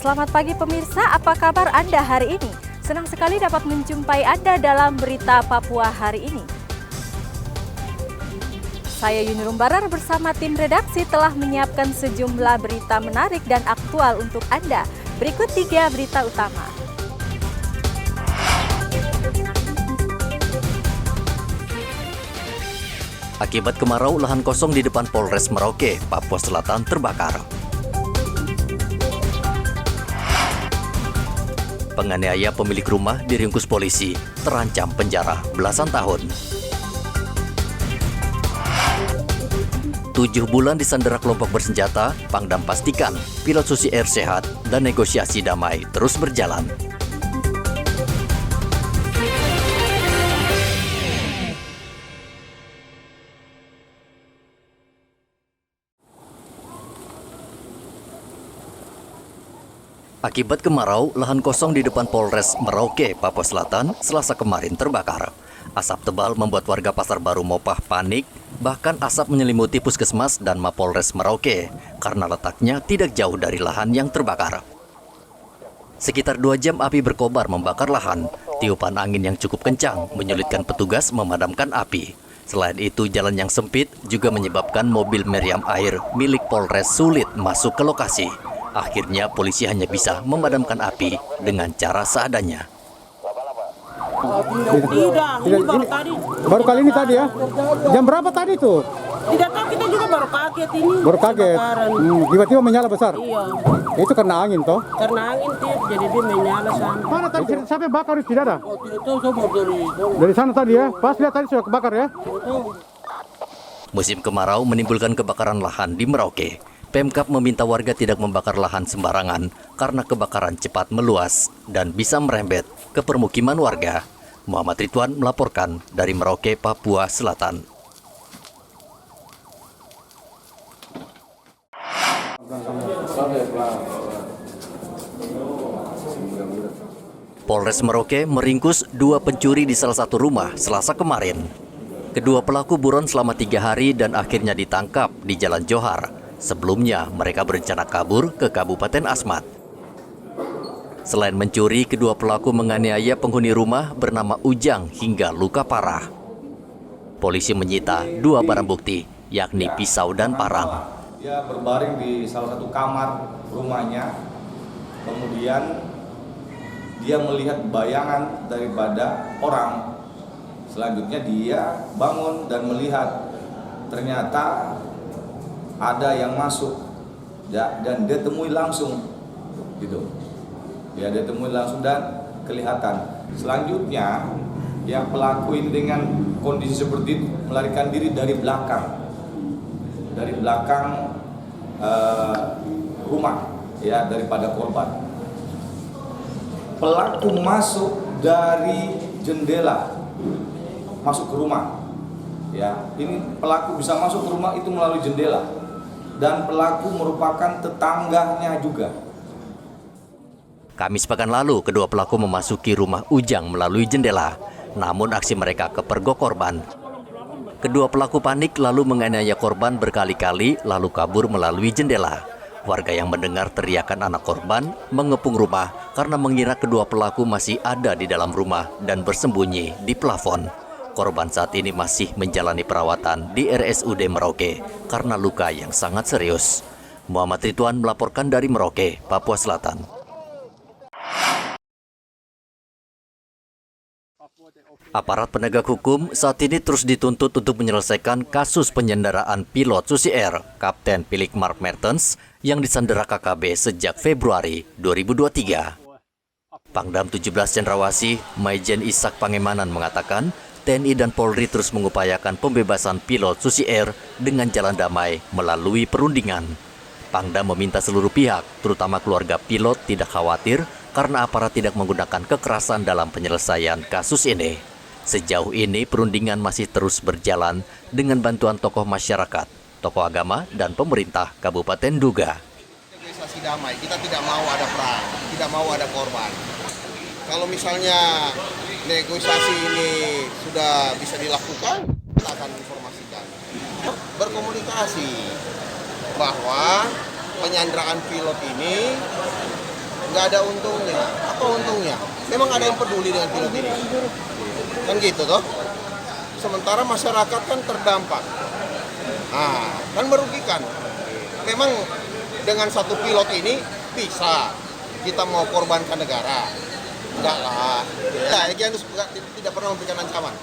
Selamat pagi pemirsa, apa kabar Anda hari ini? Senang sekali dapat menjumpai Anda dalam Berita Papua hari ini. Saya Yuni Rumbarar bersama tim redaksi telah menyiapkan sejumlah berita menarik dan aktual untuk Anda. Berikut 3 berita utama. Akibat kemarau, lahan kosong di depan Polres Merauke, Papua Selatan terbakar. Penganiaya pemilik rumah diringkus polisi, terancam penjara belasan tahun. 7 bulan disandera kelompok bersenjata, Pangdam pastikan pilot Susi Air sehat dan negosiasi damai terus berjalan. Akibat kemarau, lahan kosong di depan Polres Merauke, Papua Selatan, Selasa kemarin terbakar. Asap tebal membuat warga Pasar Baru Mopah panik, bahkan asap menyelimuti Puskesmas dan Mapolres Merauke, karena letaknya tidak jauh dari lahan yang terbakar. Sekitar 2 jam api berkobar membakar lahan, tiupan angin yang cukup kencang menyulitkan petugas memadamkan api. Selain itu, jalan yang sempit juga menyebabkan mobil meriam air milik Polres sulit masuk ke lokasi. Akhirnya polisi hanya bisa memadamkan api dengan cara seadanya. Tidak, ini baru tadi. Baru kali ini tadi ya? Jam berapa tadi tuh? Tidak tahu, kita juga baru kaget ini. Baru kaget? Tiba-tiba menyala besar? Iya. Itu karena angin toh? Karena angin tiup, jadi dia menyala sana. Mana tadi sampai bakar tidak ada? Oh, tidak tahu, saya baru Dari sana tadi ya? Pas lihat tadi sudah kebakar ya? Musim kemarau menimbulkan kebakaran lahan di Merauke. Pemkab meminta warga tidak membakar lahan sembarangan karena kebakaran cepat meluas dan bisa merembet ke permukiman warga. Muhammad Ridwan melaporkan dari Merauke, Papua Selatan. Polres Merauke meringkus 2 pencuri di salah satu rumah Selasa kemarin. Kedua pelaku buron selama 3 hari dan akhirnya ditangkap di Jalan Johar. Sebelumnya, mereka berencana kabur ke Kabupaten Asmat. Selain mencuri, kedua pelaku menganiaya penghuni rumah bernama Ujang hingga luka parah. Polisi menyita 2 barang bukti, yakni pisau dan parang. Dia berbaring di salah satu kamar rumahnya, kemudian dia melihat bayangan daripada orang. Selanjutnya dia bangun dan melihat ternyata ada yang masuk ya, dan dia temui langsung gitu. Ya, dia temui langsung dan kelihatan. Selanjutnya yang pelaku ini dengan kondisi seperti itu melarikan diri dari belakang. Dari belakang rumah ya, daripada korban. Pelaku masuk dari jendela masuk ke rumah. Ya, ini pelaku bisa masuk ke rumah itu melalui jendela. Dan pelaku merupakan tetangganya juga. Kamis pekan lalu, kedua pelaku memasuki rumah Ujang melalui jendela. Namun aksi mereka kepergok korban. Kedua pelaku panik lalu menganiaya korban berkali-kali lalu kabur melalui jendela. Warga yang mendengar teriakan anak korban mengepung rumah karena mengira kedua pelaku masih ada di dalam rumah dan bersembunyi di plafon. Korban saat ini masih menjalani perawatan di RSUD Merauke karena luka yang sangat serius. Muhammad Ridwan melaporkan dari Merauke, Papua Selatan. Aparat penegak hukum saat ini terus dituntut untuk menyelesaikan kasus penyanderaan pilot Susi Air, Kapten Philip Mark Mertens, yang disandera KKB sejak Februari 2023. Pangdam 17 Cendrawasih, Maijen Ishak Pangemanan mengatakan, TNI dan Polri terus mengupayakan pembebasan pilot Susi Air dengan jalan damai melalui perundingan. Pangdam meminta seluruh pihak, terutama keluarga pilot, tidak khawatir karena aparat tidak menggunakan kekerasan dalam penyelesaian kasus ini. Sejauh ini perundingan masih terus berjalan dengan bantuan tokoh masyarakat, tokoh agama, dan pemerintah Kabupaten Duga. Negosiasi damai, kita tidak mau ada perang, tidak mau ada korban. Kalau misalnya negosiasi ini sudah bisa dilakukan, kita akan informasikan. Berkomunikasi bahwa penyanderaan pilot ini nggak ada untungnya. Apa untungnya? Memang ada yang peduli dengan pilot ini. Kan gitu toh. Sementara masyarakat kan terdampak. Nah, kan merugikan. Memang dengan satu pilot ini bisa kita mau korbankan negara. Enggak lah. Ya, Egyanus tidak pernah memberikan ancaman.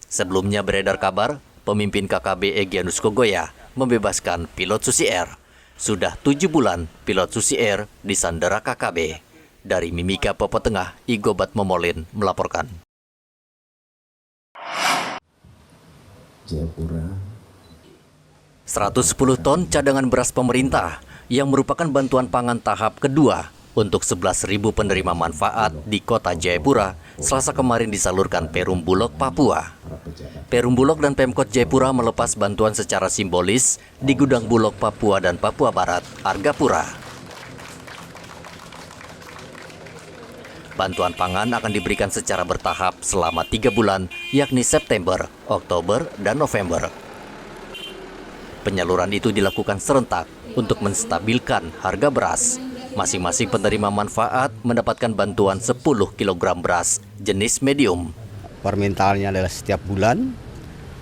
Sebelumnya beredar kabar, pemimpin KKB Egyanus Kogoya membebaskan pilot Susi Air. Sudah 7 bulan pilot Susi Air disandera KKB. Dari Mimika, Papua Tengah, Igobat Momolin melaporkan. Jayapura. 110 ton cadangan beras pemerintah yang merupakan bantuan pangan tahap kedua untuk 11.000 penerima manfaat di kota Jayapura Selasa kemarin disalurkan Perum Bulog, Papua. Perum Bulog dan Pemkot Jayapura melepas bantuan secara simbolis di gudang Bulog Papua dan Papua Barat, Argapura. Bantuan pangan akan diberikan secara bertahap selama 3 bulan, yakni September, Oktober, dan November. Penyaluran itu dilakukan serentak untuk menstabilkan harga beras. Masing-masing penerima manfaat mendapatkan bantuan 10 kg beras jenis medium. Permintaannya adalah setiap bulan.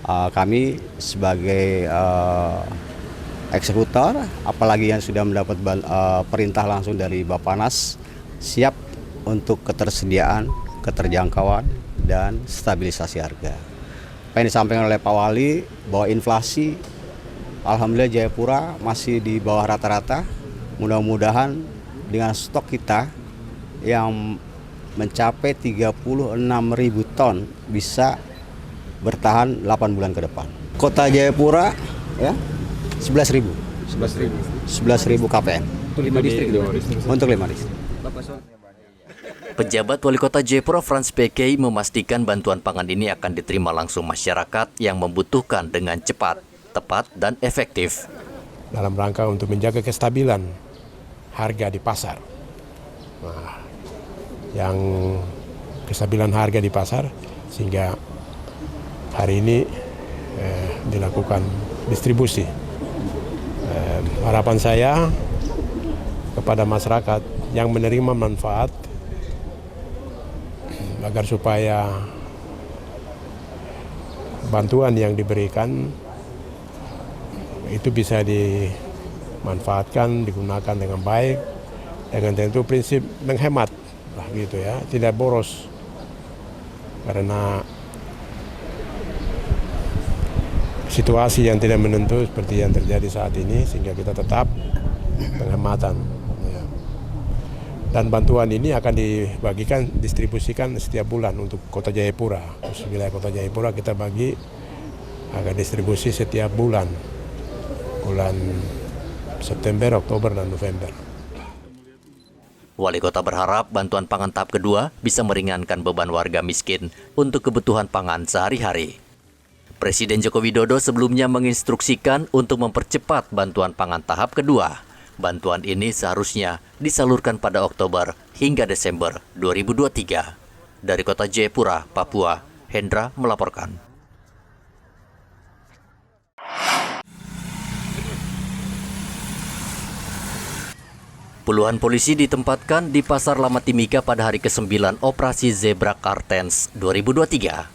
Kami sebagai eksekutor, apalagi yang sudah mendapat perintah langsung dari Bappenas, siap untuk ketersediaan, keterjangkauan, dan stabilisasi harga. Apa yang disampaikan oleh Pak Wali bahwa inflasi, alhamdulillah Jayapura masih di bawah rata-rata. Mudah-mudahan dengan stok kita yang mencapai 36.000 ton bisa bertahan 8 bulan ke depan. Kota Jayapura ya 11.000 KPM. Untuk 5 distrik. Untuk 5 distrik. Pejabat Wali Kota Jayapura Frans PK memastikan bantuan pangan ini akan diterima langsung masyarakat yang membutuhkan dengan cepat, tepat, dan efektif. Dalam rangka untuk menjaga kestabilan harga di pasar. Nah, yang kestabilan harga di pasar sehingga hari ini dilakukan distribusi. Harapan saya kepada masyarakat yang menerima manfaat agar supaya bantuan yang diberikan itu bisa dimanfaatkan, digunakan dengan baik, dengan tentu prinsip menghemat, lah gitu ya, tidak boros. Karena situasi yang tidak menentu seperti yang terjadi saat ini, sehingga kita tetap penghematan. Dan bantuan ini akan dibagikan, distribusikan setiap bulan untuk Kota Jayapura. Terus wilayah Kota Jayapura kita bagi, akan distribusi setiap bulan September, Oktober, dan November. Wali Kota berharap bantuan pangan tahap kedua bisa meringankan beban warga miskin untuk kebutuhan pangan sehari-hari. Presiden Joko Widodo sebelumnya menginstruksikan untuk mempercepat bantuan pangan tahap kedua. Bantuan ini seharusnya disalurkan pada Oktober hingga Desember 2023. Dari Kota Jayapura, Papua, Hendra melaporkan. Puluhan polisi ditempatkan di Pasar Lama Timika pada hari ke-9 Operasi Zebra Kartens 2023.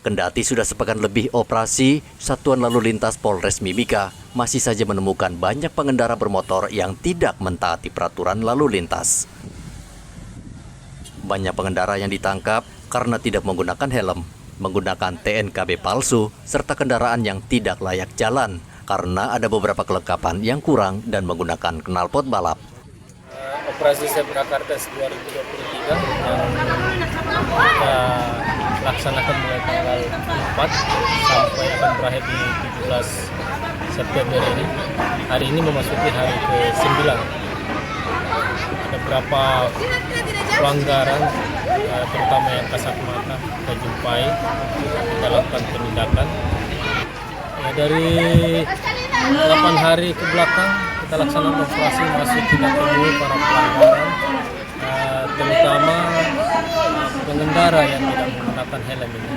Kendati sudah sepekan lebih operasi, Satuan Lalu Lintas Polres Mimika masih saja menemukan banyak pengendara bermotor yang tidak mentaati peraturan lalu lintas. Banyak pengendara yang ditangkap karena tidak menggunakan helm, menggunakan TNKB palsu, serta kendaraan yang tidak layak jalan karena ada beberapa kelengkapan yang kurang dan menggunakan knalpot balap. Operasi Zebra Kartens 2023 yang kita laksanakan mulai tanggal 4 sampai akan berakhir di 17 September ini. Hari ini memasuki hari ke-9. Ada beberapa pelanggaran, terutama yang kasat mata kita jumpai, kita lakukan penindakan. Dari 8 hari ke belakang kita laksanakan operasi masih tidak temui para pelanggaran, terutama pengendara yang tidak menggunakan helm ini.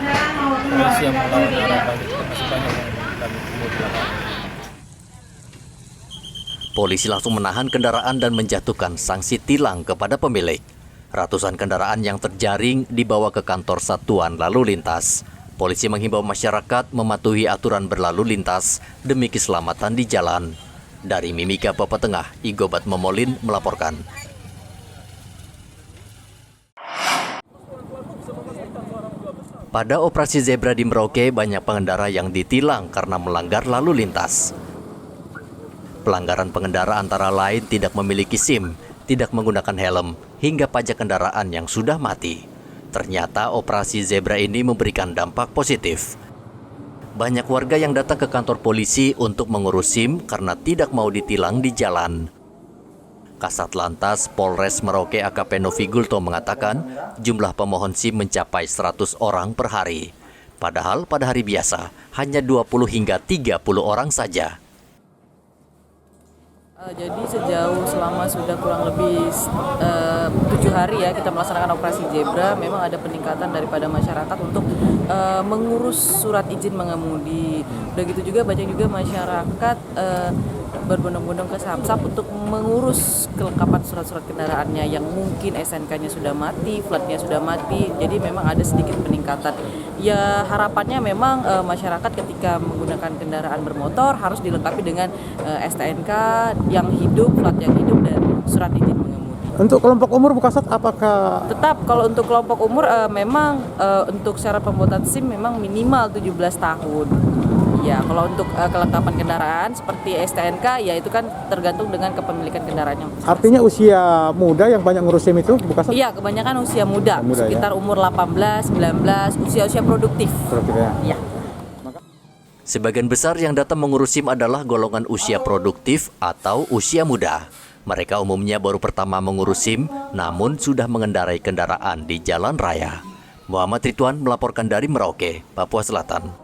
Polisi yang melawan arah balik masih banyak yang kami temui di belakang. Polisi langsung menahan kendaraan dan menjatuhkan sanksi tilang kepada pemilik. Ratusan kendaraan yang terjaring dibawa ke kantor Satuan Lalu Lintas. Polisi menghimbau masyarakat mematuhi aturan berlalu lintas demi keselamatan di jalan. Dari Mimika, Papua Tengah, Igobat Momolin melaporkan. Pada operasi zebra di Merauke, banyak pengendara yang ditilang karena melanggar lalu lintas. Pelanggaran pengendara antara lain tidak memiliki SIM, tidak menggunakan helm, hingga pajak kendaraan yang sudah mati. Ternyata operasi zebra ini memberikan dampak positif. Banyak warga yang datang ke kantor polisi untuk mengurus SIM karena tidak mau ditilang di jalan. Kasat Lantas Polres Merauke AKP Novi Gulto mengatakan jumlah pemohon SIM mencapai 100 orang per hari. Padahal pada hari biasa hanya 20 hingga 30 orang saja. Jadi sejauh selama sudah kurang lebih 7 hari ya kita melaksanakan operasi zebra, memang ada peningkatan daripada masyarakat untuk mengurus surat izin mengemudi. Begitu juga banyak juga masyarakat berbondong-bondong ke Samsat untuk mengurus kelengkapan surat-surat kendaraannya yang mungkin SNK-nya sudah mati, platnya sudah mati. Jadi memang ada sedikit peningkatan. Ya harapannya memang masyarakat ketika menggunakan kendaraan bermotor harus dilengkapi dengan STNK yang hidup, plat yang hidup, dan surat izin mengemudi. Untuk kelompok umur Bu Kasat, apakah Tetap kalau untuk kelompok umur memang untuk syarat pembuatan SIM memang minimal 17 tahun. Ya, kalau untuk kelengkapan kendaraan seperti STNK ya itu kan tergantung dengan kepemilikan kendaraannya. artinya usia muda yang banyak ngurus SIM itu Bu Kasat? Iya, kebanyakan usia muda, sekitar umur 18, 19, usia-usia produktif. Ya. Sebagian besar yang datang mengurus SIM adalah golongan usia produktif atau usia muda. Mereka umumnya baru pertama mengurus SIM, namun sudah mengendarai kendaraan di jalan raya. Muhammad Ridwan melaporkan dari Merauke, Papua Selatan.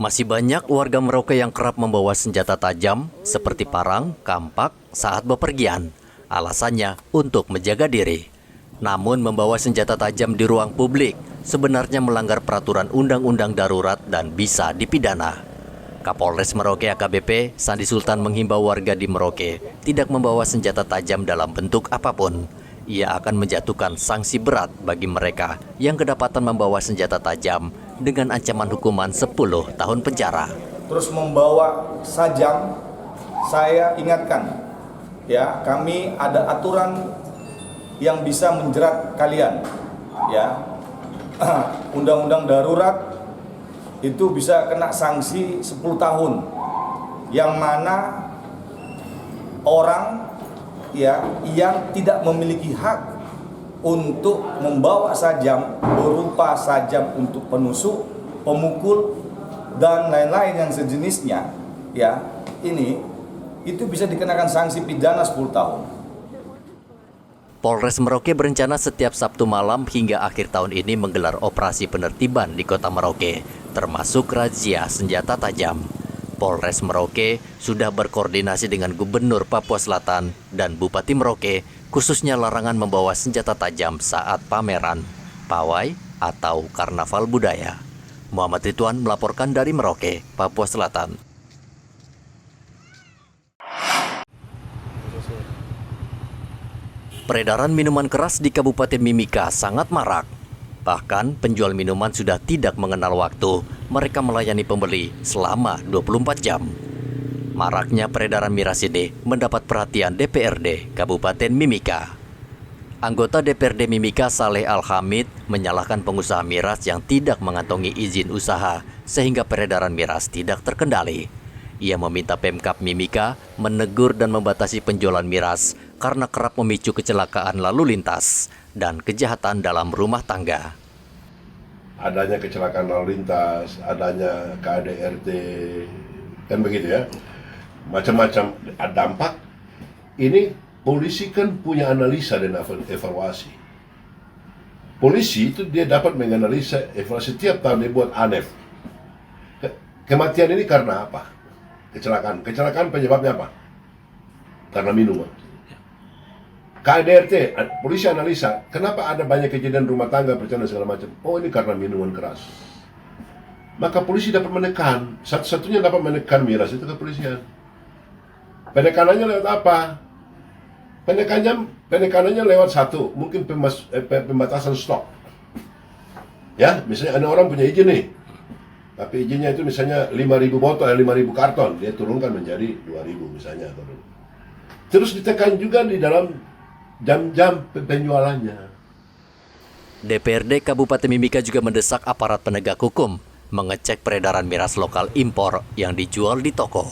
Masih banyak warga Merauke yang kerap membawa senjata tajam seperti parang, kampak saat bepergian. Alasannya untuk menjaga diri. Namun membawa senjata tajam di ruang publik sebenarnya melanggar peraturan undang-undang darurat dan bisa dipidana. Kapolres Merauke AKBP Sandi Sultan menghimbau warga di Merauke tidak membawa senjata tajam dalam bentuk apapun. Ia akan menjatuhkan sanksi berat bagi mereka yang kedapatan membawa senjata tajam dengan ancaman hukuman 10 tahun penjara. Terus membawa sajam, saya ingatkan, ya kami ada aturan yang bisa menjerat kalian, ya undang-undang darurat itu bisa kena sanksi 10 tahun, yang mana orang ya yang tidak memiliki hak untuk membawa sajam berupa sajam untuk penusuk, pemukul dan lain-lain yang sejenisnya, ya ini itu bisa dikenakan sanksi pidana 10 tahun. Polres Merauke berencana setiap Sabtu malam hingga akhir tahun ini menggelar operasi penertiban di Kota Merauke, termasuk razia senjata tajam. Polres Merauke sudah berkoordinasi dengan Gubernur Papua Selatan dan Bupati Merauke, khususnya larangan membawa senjata tajam saat pameran, pawai, atau karnaval budaya. Muhammad Ridwan melaporkan dari Merauke, Papua Selatan. Peredaran minuman keras di Kabupaten Mimika sangat marak. Bahkan penjual minuman sudah tidak mengenal waktu. Mereka melayani pembeli selama 24 jam. Maraknya peredaran miras ini mendapat perhatian DPRD Kabupaten Mimika. Anggota DPRD Mimika Saleh Al-Hamid menyalahkan pengusaha miras yang tidak mengantongi izin usaha sehingga peredaran miras tidak terkendali. Ia meminta Pemkab Mimika menegur dan membatasi penjualan miras karena kerap memicu kecelakaan lalu lintas dan kejahatan dalam rumah tangga. Adanya kecelakaan lalu lintas, adanya KDRT, kan begitu ya, macam-macam dampak. Ini polisi kan punya analisa dan evaluasi. Polisi itu dia dapat menganalisa evaluasi tiap tahun dia buat ANEF. Kematian ini karena apa? Kecelakaan penyebabnya apa? Karena minuman. KDRT, polisi analisa, kenapa ada banyak kejadian rumah tangga, perceraian segala macam? Oh, ini karena minuman keras. maka polisi dapat menekan. Satu-satunya dapat menekan miras itu kepolisian. Penekanannya lewat apa? Penekanannya lewat satu, mungkin pembatasan stok. Ya, misalnya ada orang punya izin nih, tapi izinnya itu misalnya 5.000 botol, 5.000 karton, dia turunkan menjadi 2.000 misalnya. Terus ditekan juga di dalam jam-jam penjualannya. DPRD Kabupaten Mimika juga mendesak aparat penegak hukum mengecek peredaran miras lokal impor yang dijual di toko.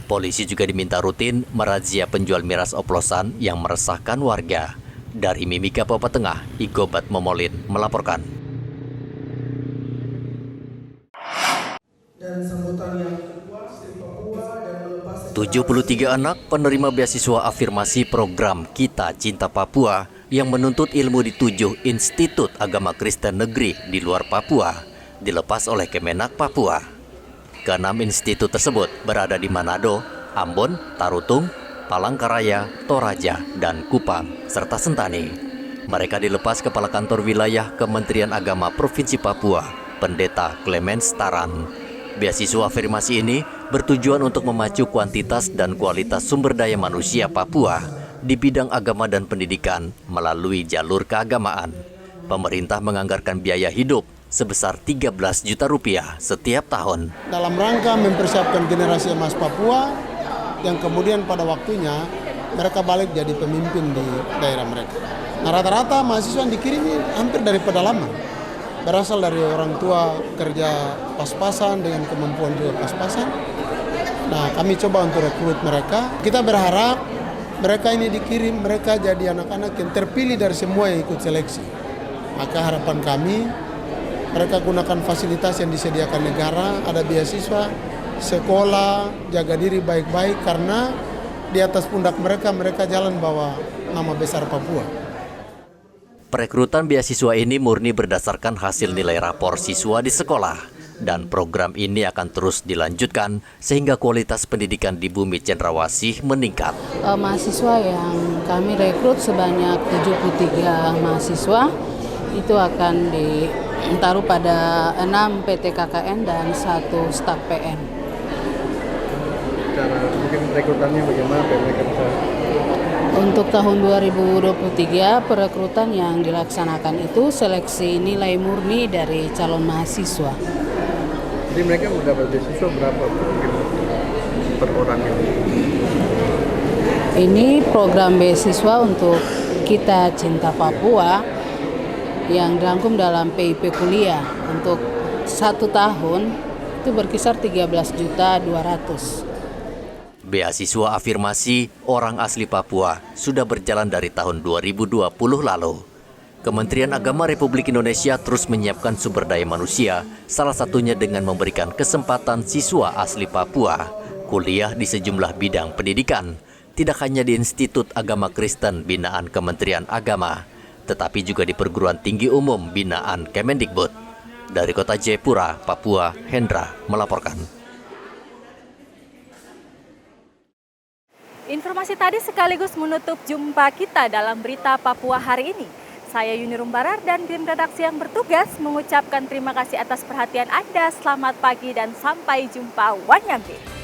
Polisi juga diminta rutin merazia penjual miras oplosan yang meresahkan warga. Dari Mimika, Papua Tengah, Igobat Momolin melaporkan. 73 anak penerima beasiswa afirmasi program Kita Cinta Papua yang menuntut ilmu di 7 institut agama Kristen negeri di luar Papua dilepas oleh Kemenak Papua. Keenam institut tersebut berada di Manado, Ambon, Tarutung, Palangkaraya, Toraja, dan Kupang, serta Sentani. Mereka dilepas Kepala Kantor Wilayah Kementerian Agama Provinsi Papua, Pendeta Clemens Taran. Beasiswa afirmasi ini bertujuan untuk memacu kuantitas dan kualitas sumber daya manusia Papua di bidang agama dan pendidikan melalui jalur keagamaan. Pemerintah menganggarkan biaya hidup sebesar 13 juta rupiah setiap tahun. Dalam rangka mempersiapkan generasi emas Papua yang kemudian pada waktunya mereka balik jadi pemimpin di daerah mereka. Nah, rata-rata mahasiswa yang dikirim hampir dari pedalaman. Berasal dari orang tua kerja pas-pasan dengan kemampuan juga pas-pasan. Nah, kami coba untuk rekrut mereka. Kita berharap mereka ini dikirim, mereka jadi anak-anak yang terpilih dari semua yang ikut seleksi. Maka harapan kami, mereka gunakan fasilitas yang disediakan negara, ada beasiswa, sekolah, jaga diri baik-baik, karena di atas pundak mereka, mereka jalan bawa nama besar Papua. Perekrutan beasiswa ini murni berdasarkan hasil nilai rapor siswa di sekolah, dan program ini akan terus dilanjutkan sehingga kualitas pendidikan di Bumi Cendrawasih meningkat. Mahasiswa yang kami rekrut sebanyak 73 mahasiswa itu akan ditaruh pada 6 PT KKN dan 1 staf PN. Cara mungkin rekrutannya bagaimana mereka bisa? Untuk tahun 2023 perekrutan yang dilaksanakan itu seleksi nilai murni dari calon mahasiswa. Jadi mereka mendapat beasiswa berapa mungkin per orang ini? Ini program beasiswa untuk Kita Cinta Papua yang dirangkum dalam PIP kuliah untuk 1 tahun itu berkisar 13.200.000. Beasiswa afirmasi orang asli Papua sudah berjalan dari tahun 2020 lalu. Kementerian Agama Republik Indonesia terus menyiapkan sumber daya manusia, salah satunya dengan memberikan kesempatan siswa asli Papua kuliah di sejumlah bidang pendidikan, tidak hanya di Institut Agama Kristen binaan Kementerian Agama, tetapi juga di perguruan tinggi umum binaan Kemendikbud. Dari Kota Jayapura, Papua, Hendra melaporkan. Informasi tadi sekaligus menutup jumpa kita dalam berita Papua hari ini. Saya Yuni Rumbarar dan tim redaksi yang bertugas mengucapkan terima kasih atas perhatian Anda. Selamat pagi dan sampai jumpa. Wanyambe.